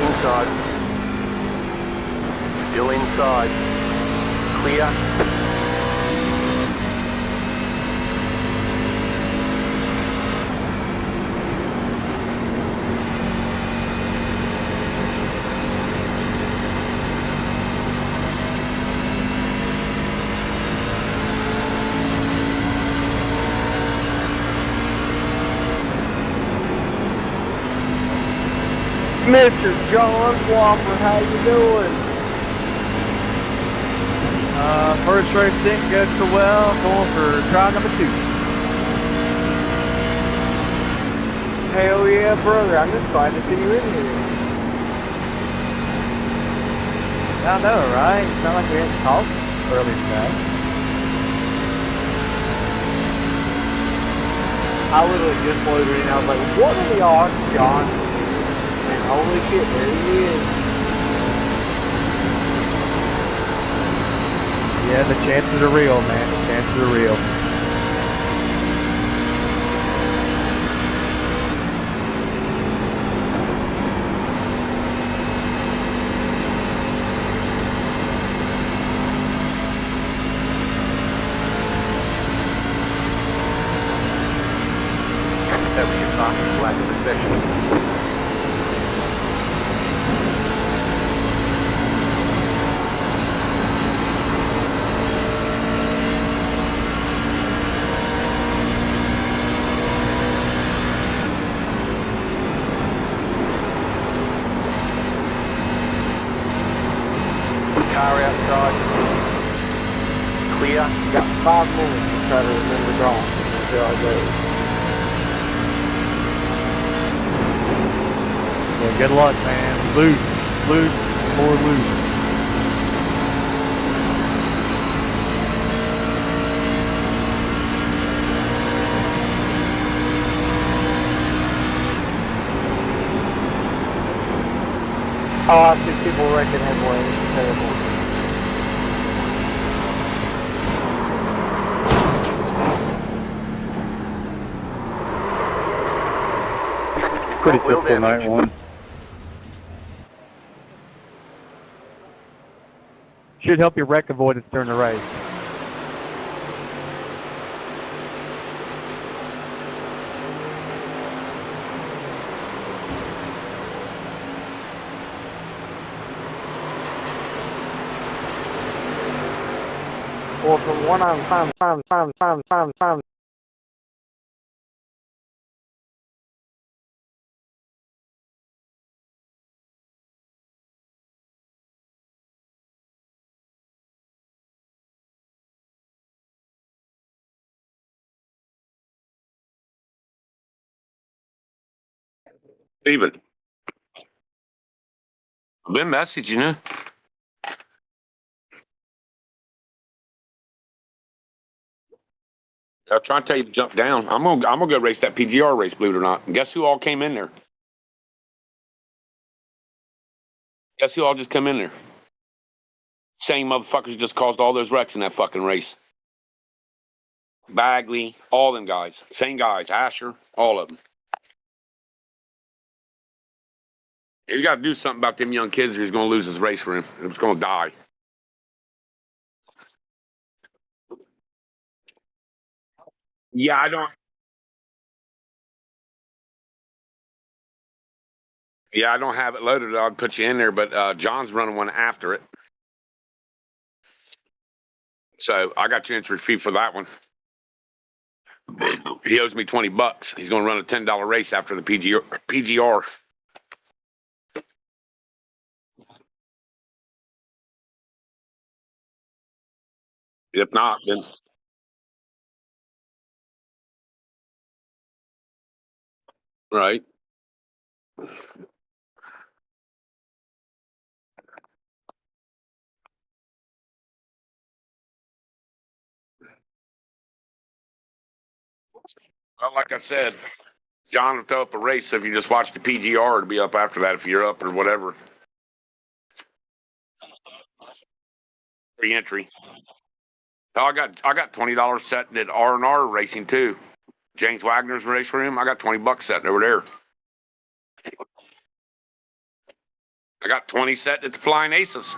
Inside. Still inside. Clear. Mr. John Walker, how you doing? First race didn't go so well. Going for try number 2. Hell yeah, brother. I'm just glad to see you in here. I know, right? It's not like we hadn't talked earlier today. I literally just loaded in. I was like, what are the odds, John? And holy shit, there he is. Yeah, the chances are real, man. The chances are real. That was your fastest lap of the session. Car outside. Clear. Got 5 minutes to try to remember Darlington until I go. Yeah, good luck, man. Lose, more lose. Oh, I see people wrecking headway. It's terrible. Pretty Front wheel typical night damage. one. Should help your wreck avoidance during the race. Well, from what I'm time. Steven, I've been messaging you. I'm trying to tell you to jump down. I'm gonna go race that PGR race, believe it or not. And guess who all came in there? Guess who all just come in there? Same motherfuckers just caused all those wrecks in that fucking race. Bagley, all them guys. Same guys. Asher, all of them. He's got to do something about them young kids or he's going to lose his race for him. It's going to die. Yeah, I don't. Yeah, I don't have it loaded. I'd put you in there, but John's running one after it. So I got your entry fee for that one. He owes me $20. He's going to run a $10 race after the PGR. If not, then right. Well, like I said, John will throw up a race. So if you just watch the PGR, it'll be up after that if you're up or whatever. Free entry. Oh, I got $20 set at R&R Racing too. James Wagner's race for him. I got $20 setting over there. I got 20 set at the Flying Aces.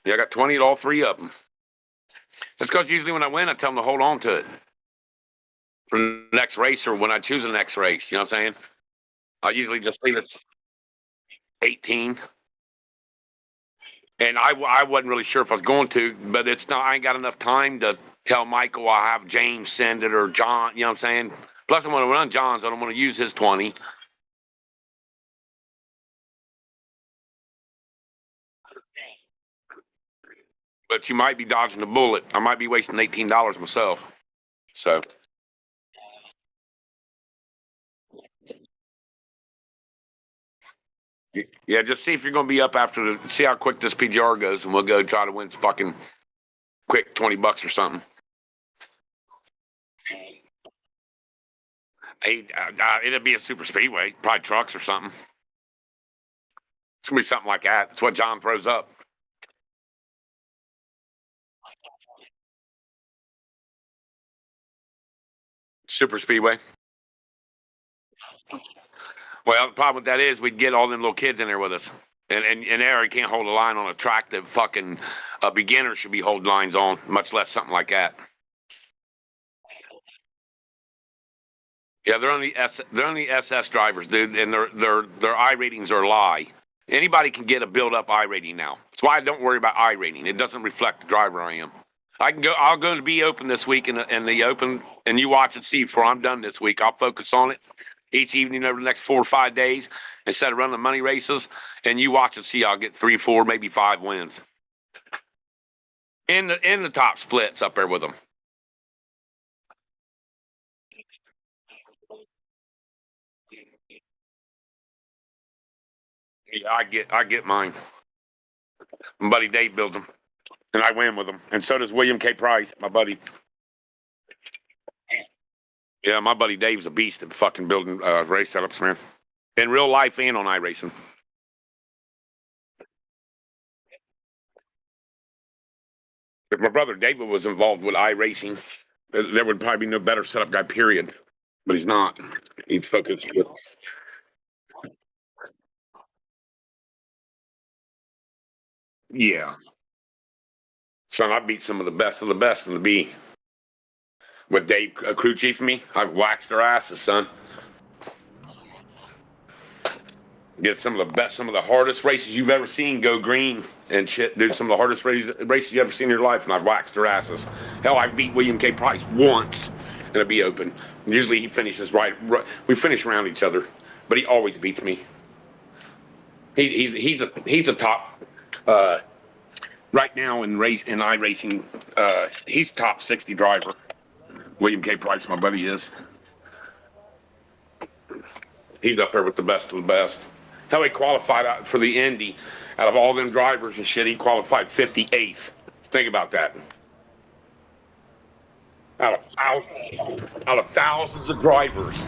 Yeah, I got 20 at all three of them. That's because usually when I win, I tell them to hold on to it for the next race or when I choose the next race. You know what I'm saying? I usually just leave it 18. And I wasn't really sure if I was going to, but it's not. I ain't got enough time to tell Michael I have James send it or John. You know what I'm saying? Plus, I'm going to run John's. I don't want to use his 20. But you might be dodging the bullet. I might be wasting $18 myself. So. Yeah, just see if you're going to be up after the. See how quick this PGR goes, and we'll go try to win fucking quick $20 or something. It'll be a super speedway, probably trucks or something. It's gonna be something like that. It's what John throws up. Super speedway. Well, the problem with that is we'd get all them little kids in there with us, and Eric can't hold a line on a track that fucking a beginner should be holding lines on, much less something like that. Yeah, they're only SS drivers, dude, and their I ratings are a lie. Anybody can get a build up I rating now. That's why I don't worry about I rating. It doesn't reflect the driver I am. I can go. I'll go to be open this week in the open, and you watch and see before I'm done this week. I'll focus on it each evening over the next 4 or 5 days instead of running the money races. And you watch and see. I'll get 3, 4, maybe 5 wins in the top splits up there with them. Yeah, I get mine. My buddy Dave builds them, and I win with them, and so does William K. Price, my buddy. Yeah, my buddy Dave's a beast at fucking building race setups, man. In real life and on iRacing. If my brother David was involved with iRacing, there would probably be no better setup guy, period. But he's not. He's focused with. Yeah. Son, I beat some of the best in the B. With Dave, crew chief, me, I've waxed their asses, son. Get some of the best, some of the hardest races you've ever seen go green and shit, dude. Some of the hardest races you've ever seen in your life, and I've waxed their asses. Hell, I beat William K. Price once in a B Open. And usually he finishes right. We finish around each other, but he always beats me. He's a top right now in iRacing. He's top 60 driver. William K. Price, my buddy, is. He's up there with the best of the best. Hell, he qualified out for the Indy. Out of all them drivers and shit, he qualified 58th. Think about that. Out of thousands of drivers.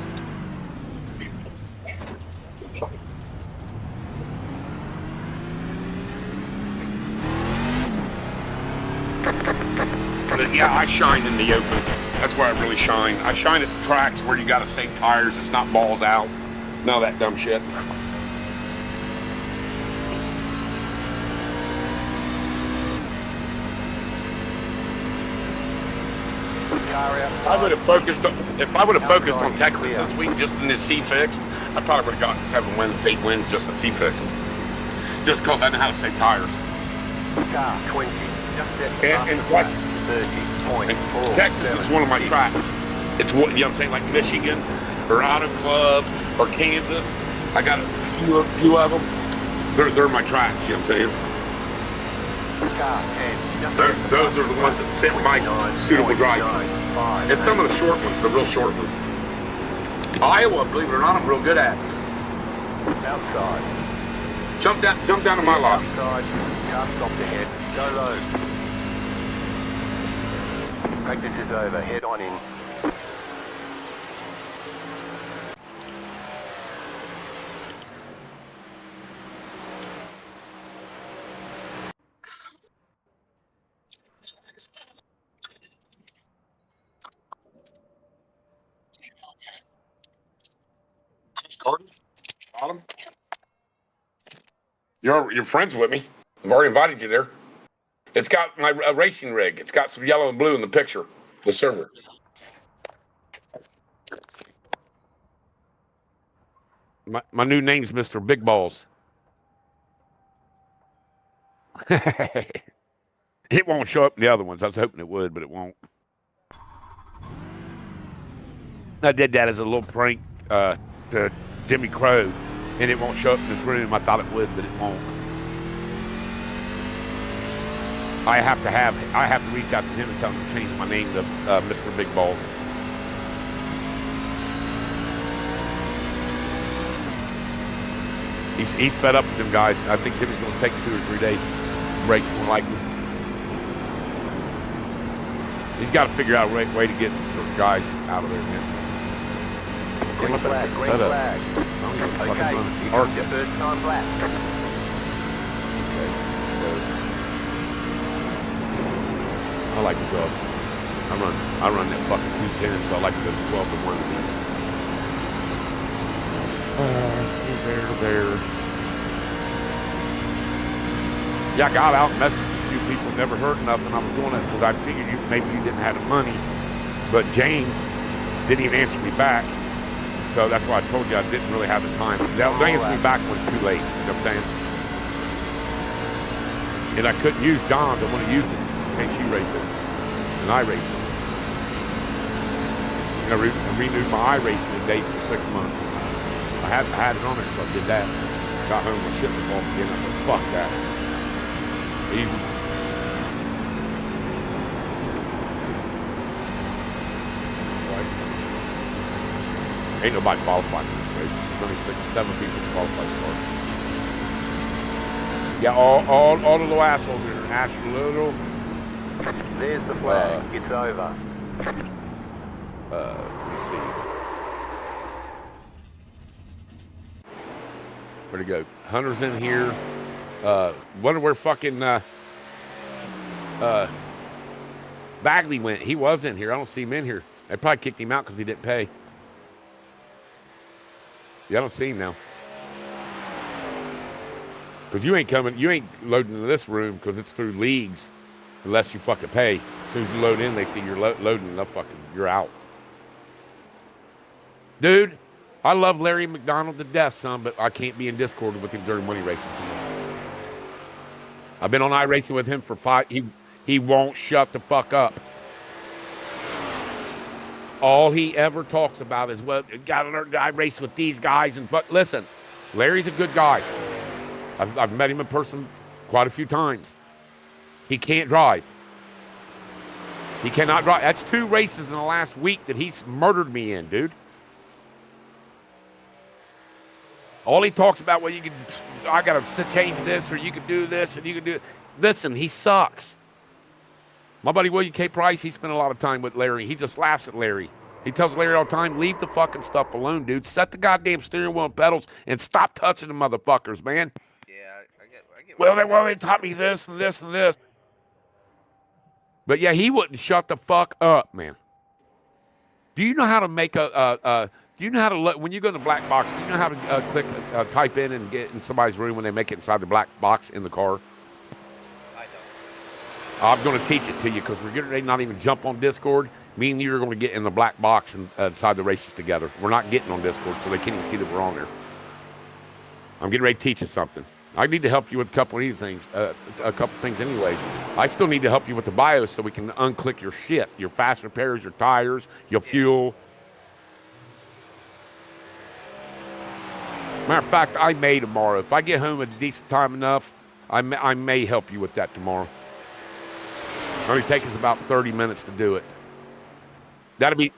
But yeah, I shine in the opens. That's where I really shine. I shine at the tracks where you got to save tires. It's not balls out. None of that dumb shit. I would have focused on, if I would have focused on Texas this week just in the C fixed, I probably would have gotten 7 wins, 8 wins just to C fixed. Just because I know how to save tires. Car 20. And what? 30.4. Texas is one of my tracks. It's what, you know what I'm saying, like Michigan or Auto Club or Kansas. I got a few of them. They're my tracks, you know what I'm saying? Those are the ones that fit my suitable driving. And some of the short ones, the real short ones. Iowa, believe it or not, I'm real good at. Outside. Jump down to my lobby. Outside. Just stop ahead. Go low. Practice is over. Head on in. Carter, bottom. You're friends with me. I've already invited you there. It's got my racing rig. It's got some yellow and blue in the picture. The server. My new name's Mr. Big Balls. It won't show up in the other ones. I was hoping it would, but it won't. I did that as a little prank to Jimmy Crow, and it won't show up in this room. I thought it would, but it won't. I have to reach out to him and tell him to change my name to Mr. Big Balls. He's fed up with them guys. I think Jimmy's going to take 2 or 3 days break, more likely. He's got to figure out a way to get certain guys out of there, man. Green flag, green flag. Okay, you got your first time lap. Okay. I like to go. I run that fucking 210, so I like to go 12 to 1 of these. There. Yeah, I got out and messaged a few people, never heard nothing. I was doing it because I figured maybe you didn't have the money. But James didn't even answer me back. So that's why I told you I didn't really have the time. They'll answer me back when it's too late. You know what I'm saying? And I couldn't use Don's. I want to use it in case you race it. And I race it. I renewed my iRacing today for 6 months. I had it on there, so I did that. Got home, my shit was off again. I said, fuck that. Easy. Right. Ain't nobody qualified for this race. There's only 6 or 7 people qualified for it. Yeah, all the little assholes here are actually little. There's the flag. It's over. Let me see. Where'd he go? Hunter's in here. Wonder where fucking Bagley went. He was in here. I don't see him in here. They probably kicked him out because he didn't pay. Yeah, I don't see him now. Because you ain't loading into this room because it's through leagues unless you fucking pay. As soon as you load in, they see you're loading, you're out. Dude, I love Larry McDonald to death, son, but I can't be in Discord with him during money races anymore. I've been on iRacing with him for 5. He won't shut the fuck up. All he ever talks about is, well, got to learn to iRace with these guys and fuck. Listen, Larry's a good guy. I've met him in person quite a few times. He can't drive. He cannot drive. That's 2 races in the last week that he's murdered me in, dude. All he talks about, well, I got to change this, or you could do this, and you could do it. Listen, he sucks. My buddy William K. Price, he spent a lot of time with Larry. He just laughs at Larry. He tells Larry all the time, leave the fucking stuff alone, dude. Set the goddamn steering wheel and pedals and stop touching the motherfuckers, man. Yeah, I get Well, they taught me this and this and this. But yeah, he wouldn't shut the fuck up, man. Do you know how to make do you know how to when you go in the black box? Do you know how to type in and get in somebody's room when they make it inside the black box in the car? I don't. I'm going to teach it to you because we're getting ready to not even jump on Discord. Me and you are going to get in the black box and inside the races together. We're not getting on Discord, so they can't even see that we're on there. I'm getting ready to teach you something. I need to help you with a couple of things, anyways. I still need to help you with the BIOS so we can unclick your shit, your fast repairs, your tires, your fuel. Matter of fact, I may tomorrow. If I get home at a decent time enough, I may help you with that tomorrow. It only takes us about 30 minutes to do it. That'd be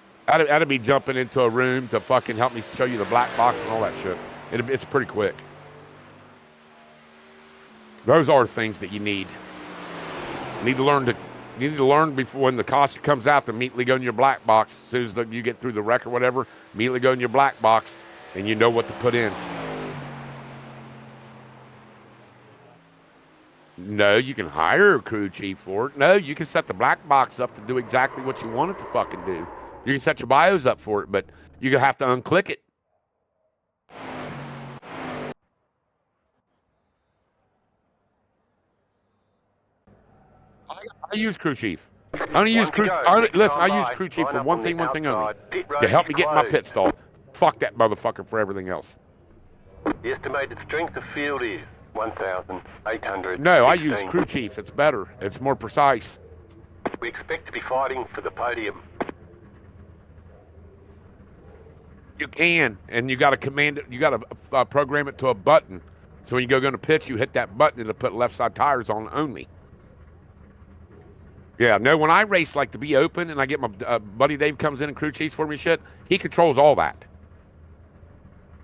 jumping into a room to fucking help me show you the black box and all that shit. It's pretty quick. Those are things that you need. You need to learn before when the cost comes out to immediately go in your black box. As soon as you get through the wreck or whatever, immediately go in your black box and you know what to put in. No, you can hire a crew chief for it. No, you can set the black box up to do exactly what you want it to fucking do. You can set your BIOS up for it, but you have to unclick it. I use crew chief. I only use crew. Listen, I use crew chief for one thing only, to help me get in my pit stall. Fuck that motherfucker for everything else. The estimated strength of field is 1,800. No, I use crew chief. It's better. It's more precise. We expect to be fighting for the podium. You can, and you got to command it. You got to program it to a button. So when you go to pitch, you hit that button to put left side tires on only. Yeah, no, when I race like to be open and I get my buddy Dave comes in and crew chiefs for me shit, he controls all that.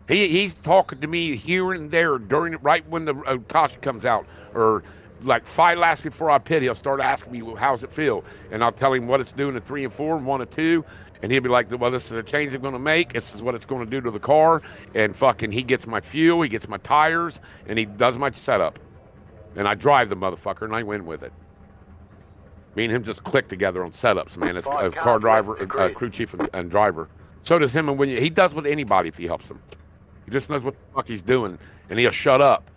He's talking to me here and there during right when the caution comes out, or like 5 laps before I pit, he'll start asking me, well, how's it feel? And I'll tell him what it's doing at 3 and 4 and 1 and 2. And he'll be like, well, this is the change I'm going to make. This is what it's going to do to the car. And fucking he gets my fuel, he gets my tires, and he does my setup. And I drive the motherfucker, and I win with it. Me and him just click together on setups, man, as car driver, crew chief, and driver. So does him, and when he does with anybody if he helps him. He just knows what the fuck he's doing, and he'll shut up.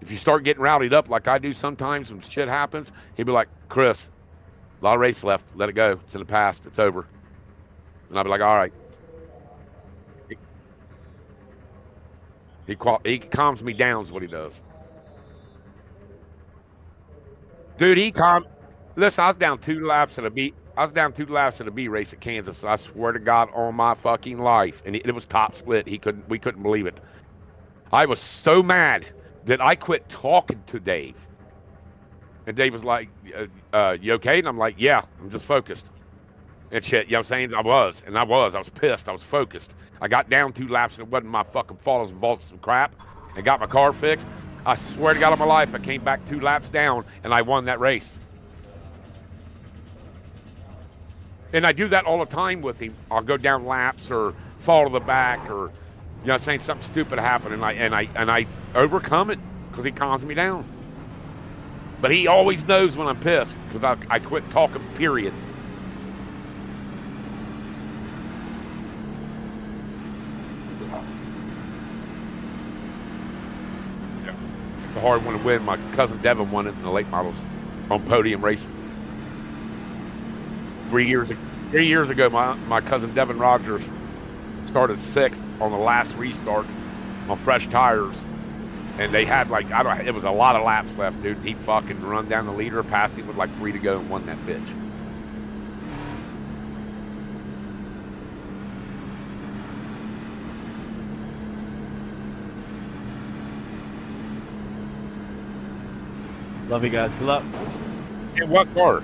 If you start getting rowdied up like I do sometimes when shit happens, he'll be like, Chris, a lot of race left. Let it go. It's in the past. It's over. And I'll be like, all right. He calms me down is what he does. Dude, listen, I was down 2 laps at a B. I was down 2 laps at a B race at Kansas. I swear to God on my fucking life. And it was top split. We couldn't believe it. I was so mad that I quit talking to Dave. And Dave was like, you okay? And I'm like, yeah, I'm just focused. And shit, you know what I'm saying? I was pissed. I was focused. I got down 2 laps and it wasn't my fucking fault. I was involved in some crap and got my car fixed. I swear to God on my life, I came back 2 laps down and I won that race. And I do that all the time with him. I'll go down laps or fall to the back, or you know, saying something stupid happened, and I overcome it because he calms me down. But he always knows when I'm pissed because I quit talking. Period. Yeah. It's a hard one to win. My cousin Devin won it in the late models on podium racing. 3 years ago, my cousin Devin Rogers started 6th on the last restart on fresh tires, and they had it was a lot of laps left, dude. He fucking run down the leader, passed him with like 3 to go, and won that bitch. Love you guys. Good luck. In what car?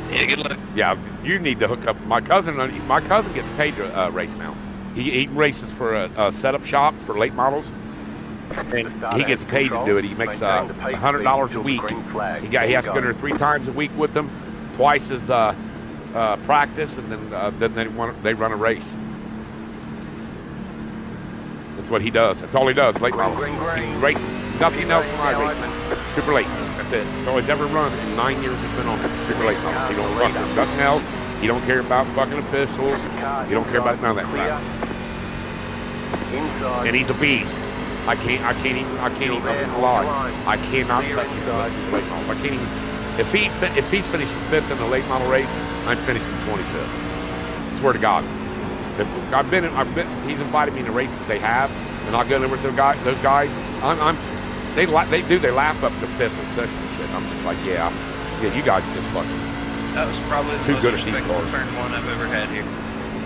Yeah, good luck. Yeah, you need to hook up. My cousin gets paid to race now. He races for a setup shop for late models, and he gets paid to do it. He makes $100 a week. He has to go there 3 times a week with them, twice as practice, and then they run a race. That's what he does. That's all he does. Late models. He races nothing else when I race. Super late. That's it. That's all he's ever run in 9 years he's been on it. Super late models. He don't fuck with nothing else. He don't care about fucking officials. He don't care about none of that crap. And he's a beast. I can't even lie. I cannot touch him unless he's late model. I can't even. If he's finishing 5th in the late model race, I'm finishing 25th. I swear to God. He's invited me to races they have, and I'll go there with those guys. They lap up to 5th and 6th and shit. I'm just like, yeah, you guys just fucking. That was probably the too most good at these respectful cars. turn 1 I've ever had here.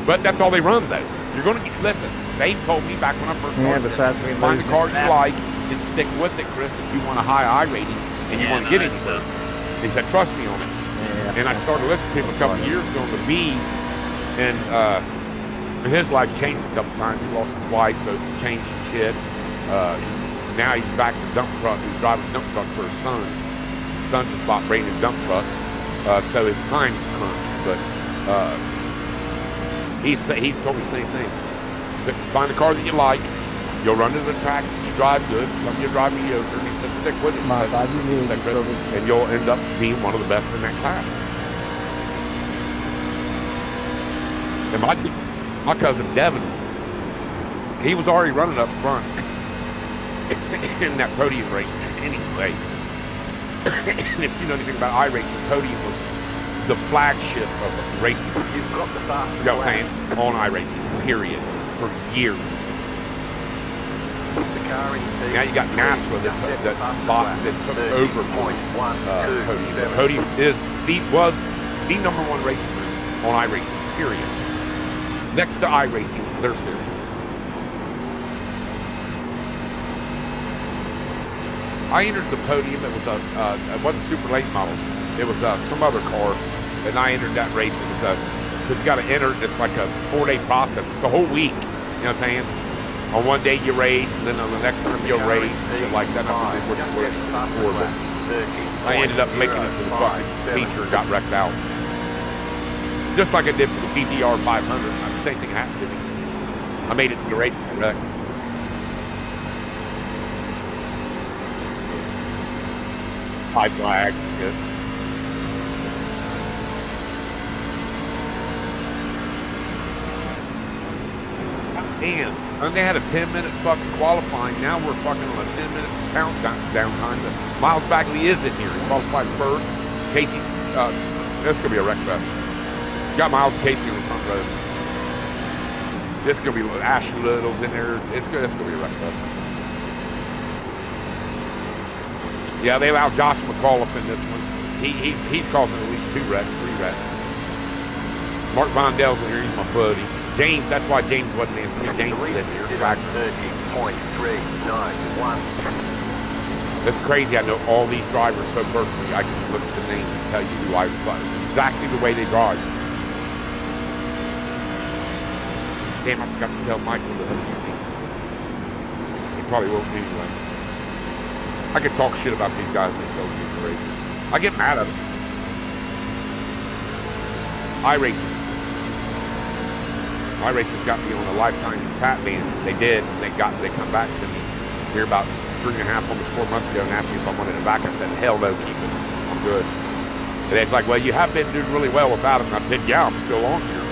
But that's all they run though. You're gonna listen. Dave told me back when I first started find the car you like and stick with it, Chris. If you want a high I rating and you want to get anywhere, he said, trust me on it. Yeah. And I started listening to him a couple of years ago on the B's, and his life changed a couple times. He lost his wife, so it changed some shit. Now he's back to dump truck. He's driving a dump truck for his son. His son just bought brand new dump trucks, so his time's crunched. But he's told me the same thing. Find a car that you like. You'll run to the tracks that you drive good. Some of you drive mediocre. And he said, stick with it. Said, Chris, and you'll end up being one of the best in that class. And my cousin Devin, he was already running up front in that podium race anyway. And if you know anything about iRacing, Podium was the flagship of racing. You've got the fastest You know what I'm saying? On iRacing, period, for years. The car in P. Now you got NASA that took over for Podium. Podium was the number one racing group on iRacing, period. Next to iRacing, their series. I entered the Podium. It was it wasn't super late models. It was some other car, and I entered that race. It was because you got to enter. It's like a 4-day process. It's the whole week. You know what I'm saying? On one day you race, and then on the next time you'll race, and like that. I ended up making it to the fucking feature and got wrecked out. Just like I did for the BTR 500. The same thing happened to me. I made it to the race and wrecked. High flag. Good. Man, and they had a 10-minute fucking qualifying. Now we're fucking on a 10-minute downtime. Miles Bagley is in here. He qualified first. Casey, this is gonna be a wreck fest. Got Miles and Casey in the front row. This is gonna be Ashley Little's in there. It's gonna be a wreck fest. Yeah, they allow Josh McAuliffe in this one. He's causing at least 3 wrecks. Mark Vondel's in here. He's my buddy. James, that's why James wasn't answering me. James is in here. 30.391. It's crazy. I know all these drivers so personally. I can look at the names and tell you who I exactly the way they drive. Damn, I forgot to tell Michael to unmute me. He probably won't anyway. I could talk shit about these guys when they still do the races. I get mad at them. iRacing. iRacing's got me on a lifetime tap ban. They did. They come back to me here about 3.5, almost 4 months ago and asked me if I wanted it back. I said, hell no, keep it. I'm good. And it's like, well, you have been doing really well without them. I said, yeah, I'm still on here.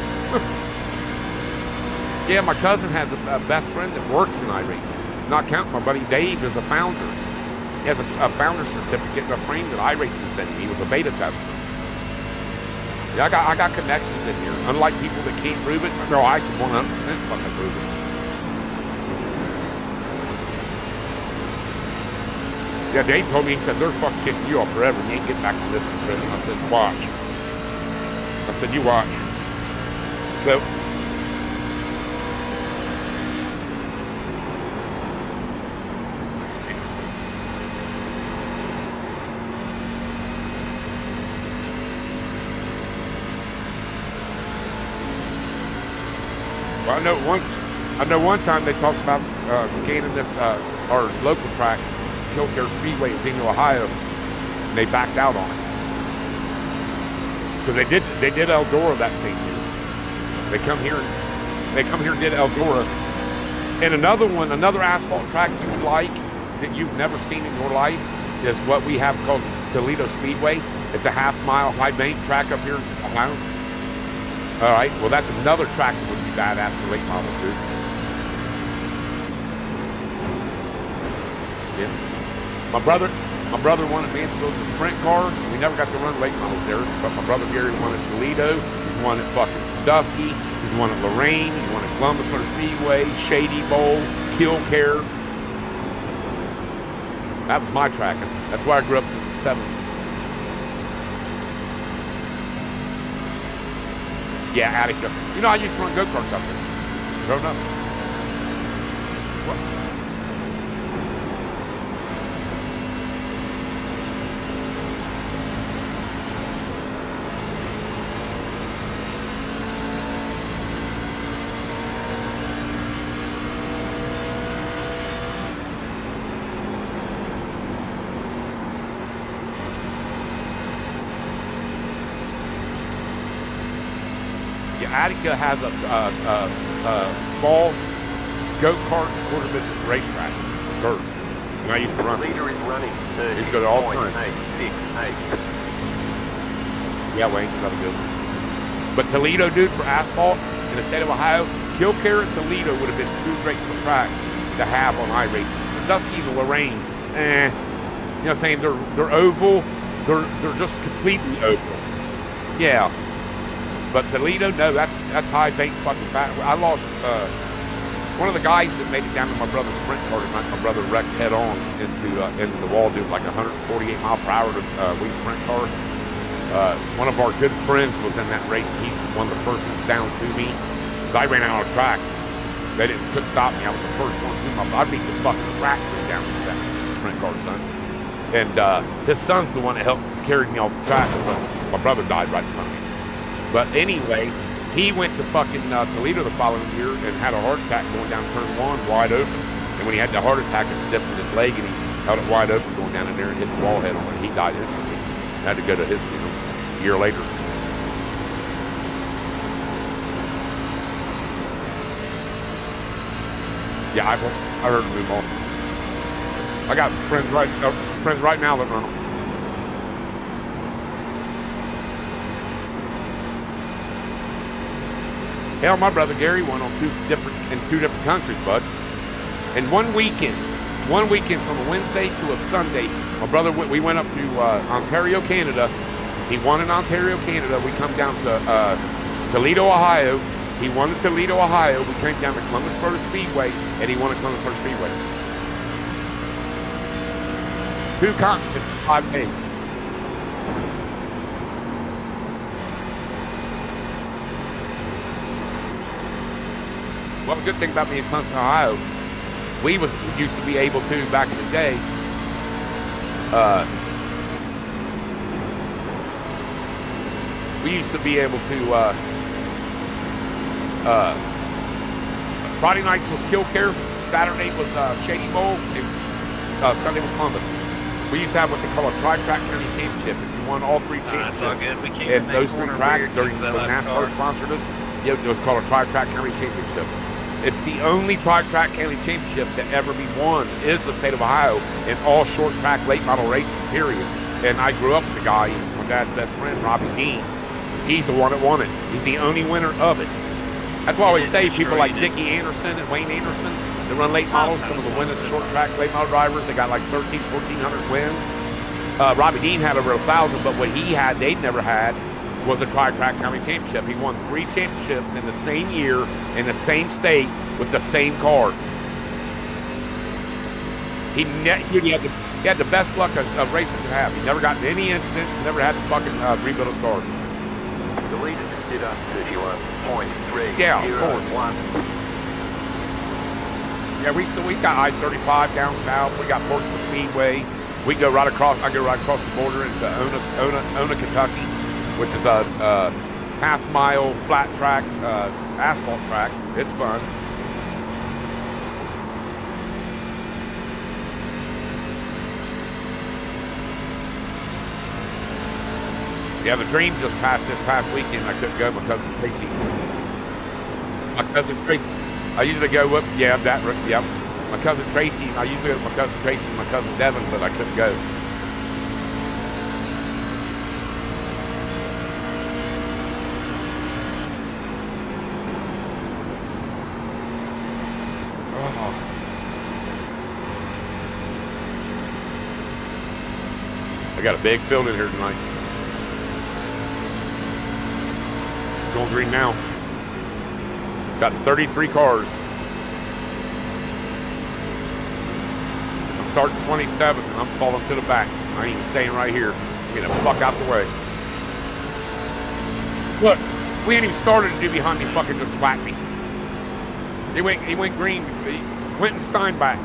Yeah, my cousin has a best friend that works in iRacing. Not counting my buddy Dave is a founder. He has a founder certificate and a frame that iRacing sent him. He was a beta tester. Yeah, I got connections in here. Unlike people that can't prove it, no, I can 100% fucking prove it. Yeah, Dave told me, he said, they're fucking kicking you off forever. You ain't getting back to this one, Chris. And I said, watch. I said, you watch. So, I know one time they talked about scanning this our local track, Killcare Speedway in Xenia, Ohio, and they backed out on it because they did Eldora that same year. They come here and did Eldora, and another asphalt track you would like that you've never seen in your life is what we have called Toledo Speedway. It's a half-mile high bank track up here in Ohio. All right, well, that's another track that would be badass for late models, dude. Yeah. My brother won at Mansfield in the sprint car. We never got to run late models there, but my brother Gary won at Toledo. He's won at fucking Sandusky. He's won at Lorraine. He's won at Columbus Motor Speedway, Shady Bowl, Killcare. That was my tracking. That's why I grew up since the 70s. Yeah, Attica. You know, I used to run go-karts up there. Grown up. What? Attica has a small go-kart quarter-bit racetrack for dirt. And I used to run. Leader is running. I used to go to all the time. 868. Yeah, Wayne's another good one. But Toledo, dude, for asphalt in the state of Ohio, Killcare and Toledo would have been 2 great tracks to have on iRacing. Sandusky and Lorraine, You know what I'm saying? They're oval. They're just completely oval. Yeah. But Toledo, no, that's high bank fucking fat. I lost one of the guys that made it down to my brother's sprint car tonight. My brother wrecked head on into the wall, doing like 148 mile per hour to wing sprint car. One of our good friends was in that race. He was one of the first ones down to me. Cause I ran out on the track. They couldn't stop me. I was the first one to my. I beat the fucking tractor down to that sprint car, son. And his son's the one that helped carry me off the track. My brother died right in front of me. But anyway, he went to fucking Toledo the following year and had a heart attack going down turn 1 wide open. And when he had the heart attack, it stiffened his leg and he held it wide open going down in there and hit the wall head on it. He died instantly. Had to go to his funeral a year later. Yeah, I heard him move on. I got friends right now that run them. Hell, my brother Gary won on two different countries, bud. And one weekend from a Wednesday to a Sunday, my brother we went up to Ontario, Canada. He won in Ontario, Canada. We come down to Toledo, Ohio. He won at Toledo, Ohio. We came down to Columbus Motor Speedway, and he won at Columbus Motor Speedway. 2 continents, 5 days. Well, the good thing about me in Columbus, Ohio, we used to be able to, back in the day, we used to be able to, Friday nights was Killcare, Saturday was Shady Bowl, and Sunday was Columbus. We used to have what they call a tri-track county championship. If you won all 3 championships in those 3 tracks during when NASCAR sponsored us, it was called a tri-track county championship. It's the only tri-track county championship to ever be won is the state of Ohio in all short track late model racing, period. And I grew up with the guy, he was my dad's best friend, Robbie Dean. He's the one that won it. He's the only winner of it. That's why I always say people like Dickie Anderson and Wayne Anderson that run late models, some of the winners short track late model drivers, they got like 1,400 wins. Robbie Dean had over 1,000, but what he had, they'd never had, was a tri-track county championship. He won 3 championships in the same year in the same state with the same car. He had the best luck a racer could have. He never got in any incidents, never had to fucking rebuild his car. The leader did up 31.3. Yeah, of course. Yeah, we got I-35 down south. We got Portsmouth Speedway. We go right across. I go right across the border into Ona, Kentucky, which is a half-mile flat track, asphalt track. It's fun. Yeah, the Dream just passed this past weekend. I couldn't go. My cousin Tracy. I usually go with, yep. My cousin Tracy. I usually go with my cousin Tracy and my cousin Devin, but I couldn't go. I got a big field in here tonight. Going green now. Got 33 cars. I'm starting 27th and I'm falling to the back. I ain't even staying right here. I'm getting the fuck out the way. Look, we ain't even started to do behind me. Fucking just whacked me. He went green. Quentin Steinbach.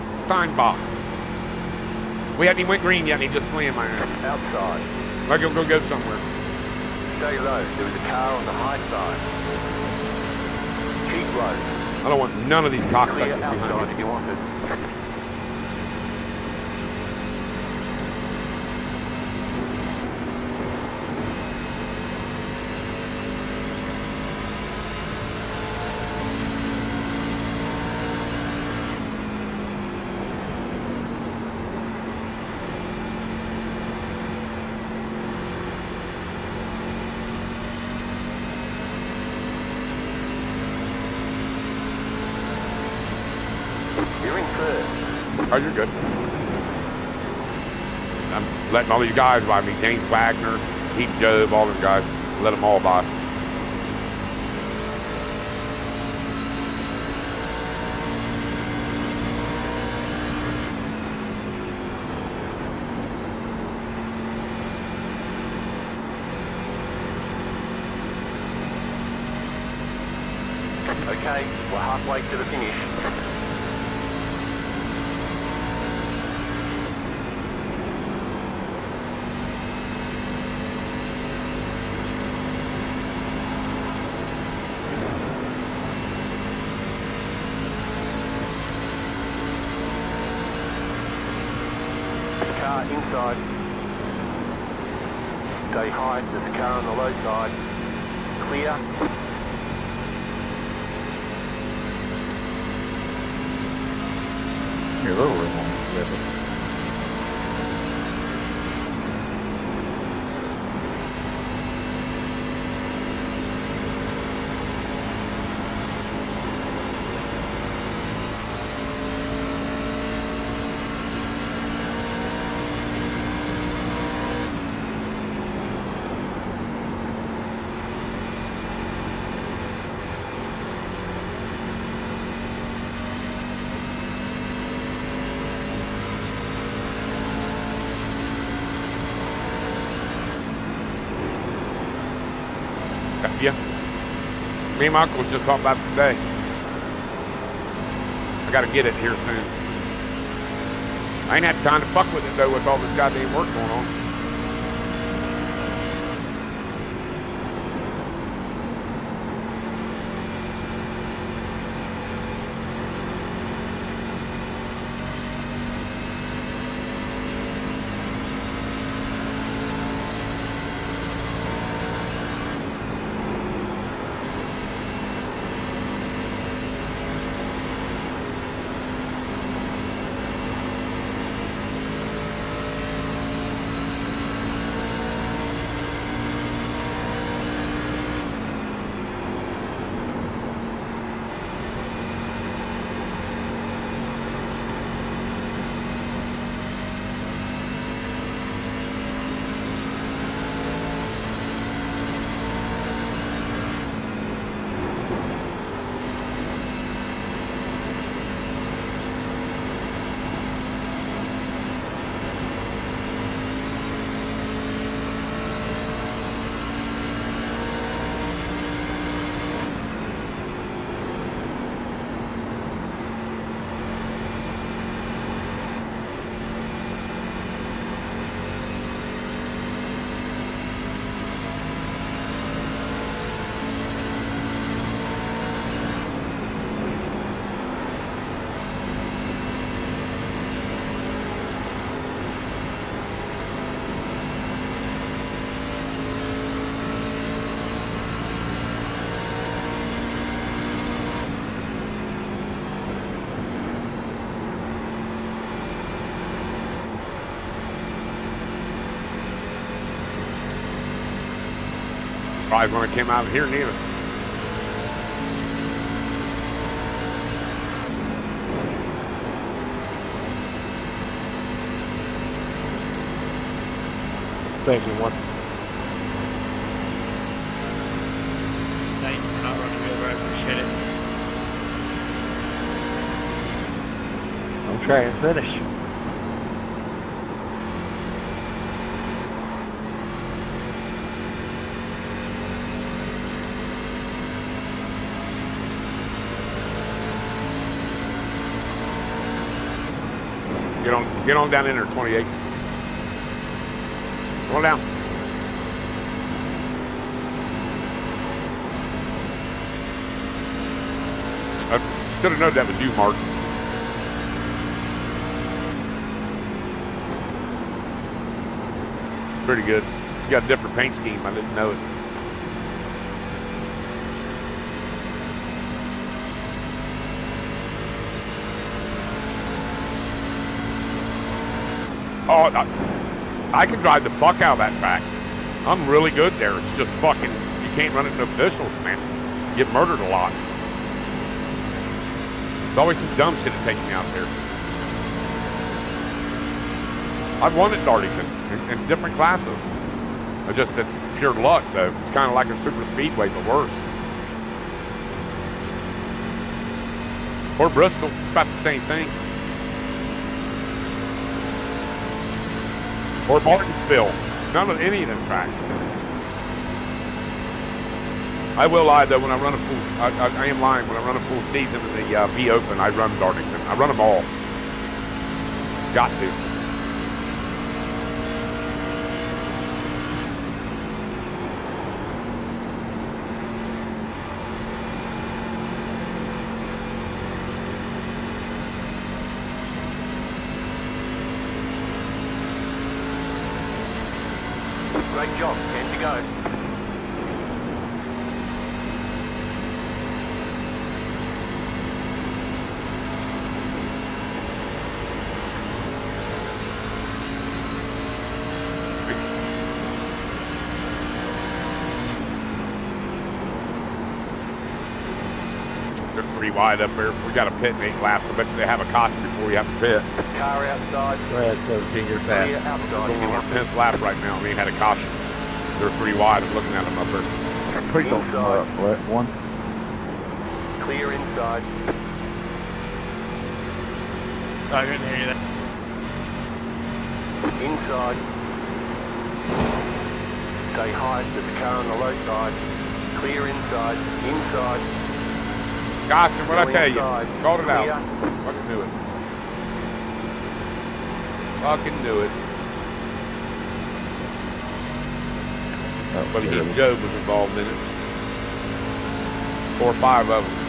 We hadn't even went green yet and he just slammed my ass. Outside. I go somewhere. Stay low. There was a car on the high side. Keep low. I don't want none of these cocksuckers Clear behind outside me. if you want it. Oh, you're good. I'm letting all these guys by me. James Wagner, Heath Job, all them guys. Let them all by. Okay, we're halfway to the finish. Car inside. Stay high, there's a car on the low side. Clear. You're a little room on the river. Yeah. Me and my uncle was just talking about it today. I got to get it here soon. I ain't had time to fuck with it though with all this goddamn work going on. Probably when I came out of here neither. Thank you, one. Thank you for not running me over. I appreciate it. I'm trying to finish. Get on down in there, 28. Go on down. I should have known that was you, Mark. Pretty good. You got a different paint scheme. I didn't know it. Oh, I can drive the fuck out of that track. I'm really good there. It's just fucking, you can't run it in officials, man. You get murdered a lot. There's always some dumb shit that takes me out there. I've won at Darlington in different classes. It's pure luck, though. It's kind of like a super speedway, but worse. Or Bristol, it's about the same thing. Or Martinsville. None of any of them tracks. I will lie though. When I run a full, I am lying. When I run a full season in the B Open, I run Darlington. I run them all. Got to. Great job. 10 to go. They're pretty wide up there. We got a pit in 8 laps. I bet you they have a caution before you have to pit. Car outside. Go ahead, 17, you're Clear fast. outside. Going on our 10th lap right now, and they had a caution. They're pretty wide. I'm looking at them up there. Please don't what, one. Clear inside. I couldn't hear you there. Inside. Stay high. There's a car on the low side. Clear inside. Inside. Gosh, and what I tell you, Inside. called it out. Clear. Fucking do it. Fucking do it. But even Joe was involved in it. 4 or 5 of them.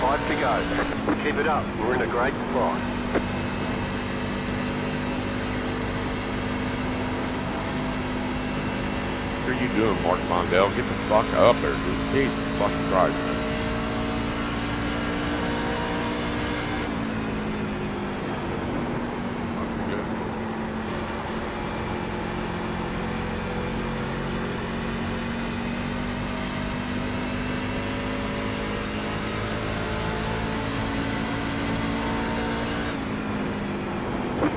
Five to go. Keep it up. We're in a great spot. What are you doing, Mark Mondell? Get the fuck up there, dude. Jesus fucking Christ.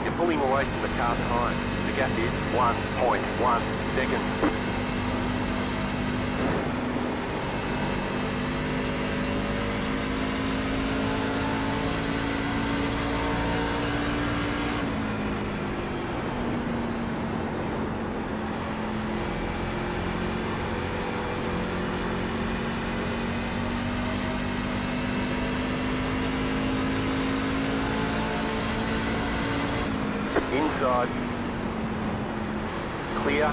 You're pulling away from the car behind. The gap is 1.1 seconds. Inside. Clear.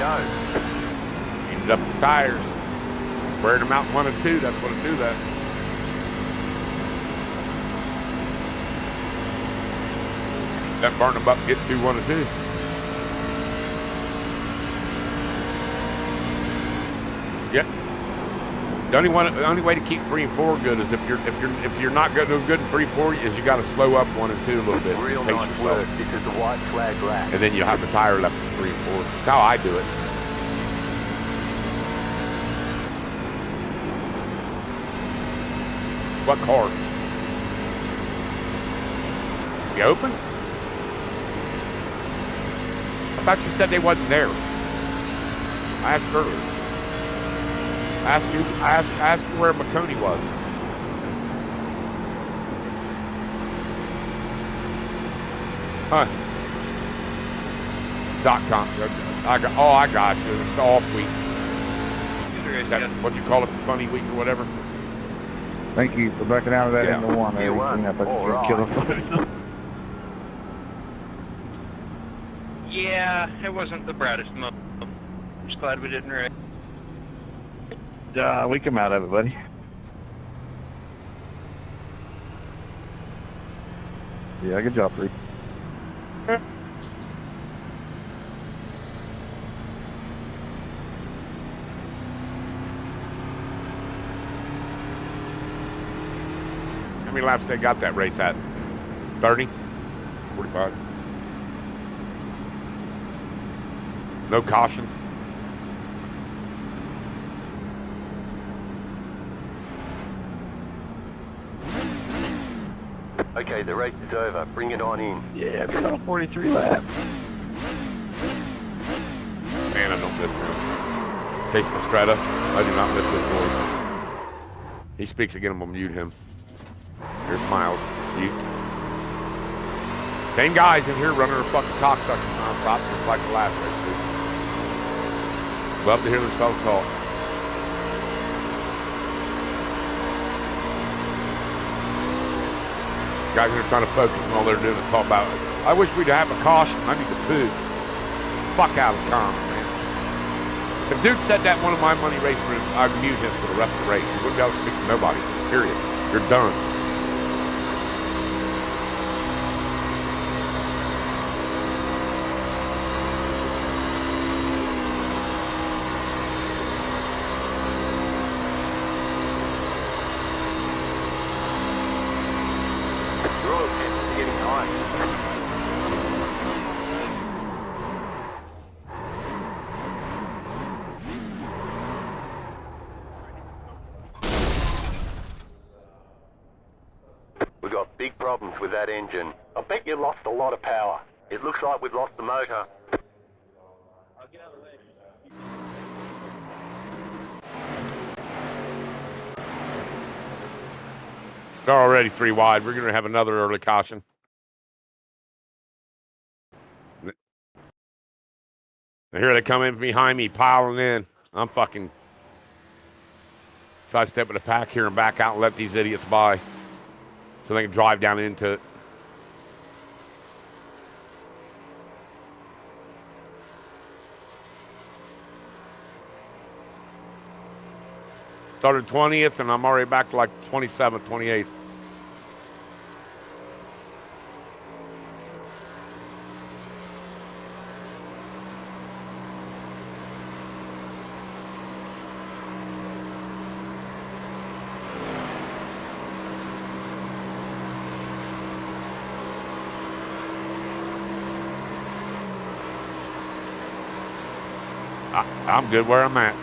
go. Heated up his tires. Wearing them out 1 and 2, that's what it do that. That burn them up, get through 1 and 2. Yep. The only way to keep 3 and 4 good is if you're not doing good in 3 4 is you got to slow up 1 and 2 a little bit. Real Pace nice yourself. work. This is the white flag lap. And then you have the tire left for 3 and 4. That's how I do it. What car? You open? I thought you said they wasn't there. I asked earlier. I asked you where McConey was. Huh. .com. I got you. It's the off week. That, what do you call it? The funny week or whatever. Thank you for backing out of that Yeah. into one. You won. I thought you were All killing right. Yeah, it wasn't the brightest moment. I'm just glad we didn't wreck. We come out of it, buddy. Yeah, good job, Reed. How many laps they got that race at? 30? 45? No cautions? Okay, the race is over. Bring it on in. Yeah, we got a 43 lap. Man, I don't miss him. Chase Mastretta, I do not miss his voice. He speaks again, I'm gonna mute him. Here's Miles, mute. Same guys in here running their fucking cocksuckers non-stop, just like the last race, dude. Love to hear themselves talk. Guys that are trying to focus and all they're doing is talk about, I wish we'd have a caution, I need to poop. Fuck out of the comms, man. If dude said that in one of my money race rooms, I'd mute him for the rest of the race. He wouldn't be able to speak to nobody, period. You're done. Your oil temps are getting high. We got big problems with that engine. I bet you lost a lot of power. It looks like we've lost the motor. They're already 3 wide. We're going to have another early caution. And here they come in behind me, piling in. I'm fucking try to step in the pack here and back out and let these idiots by so they can drive down into it. Started 20th, and I'm already back to like 27th, 28th. I'm good where I'm at.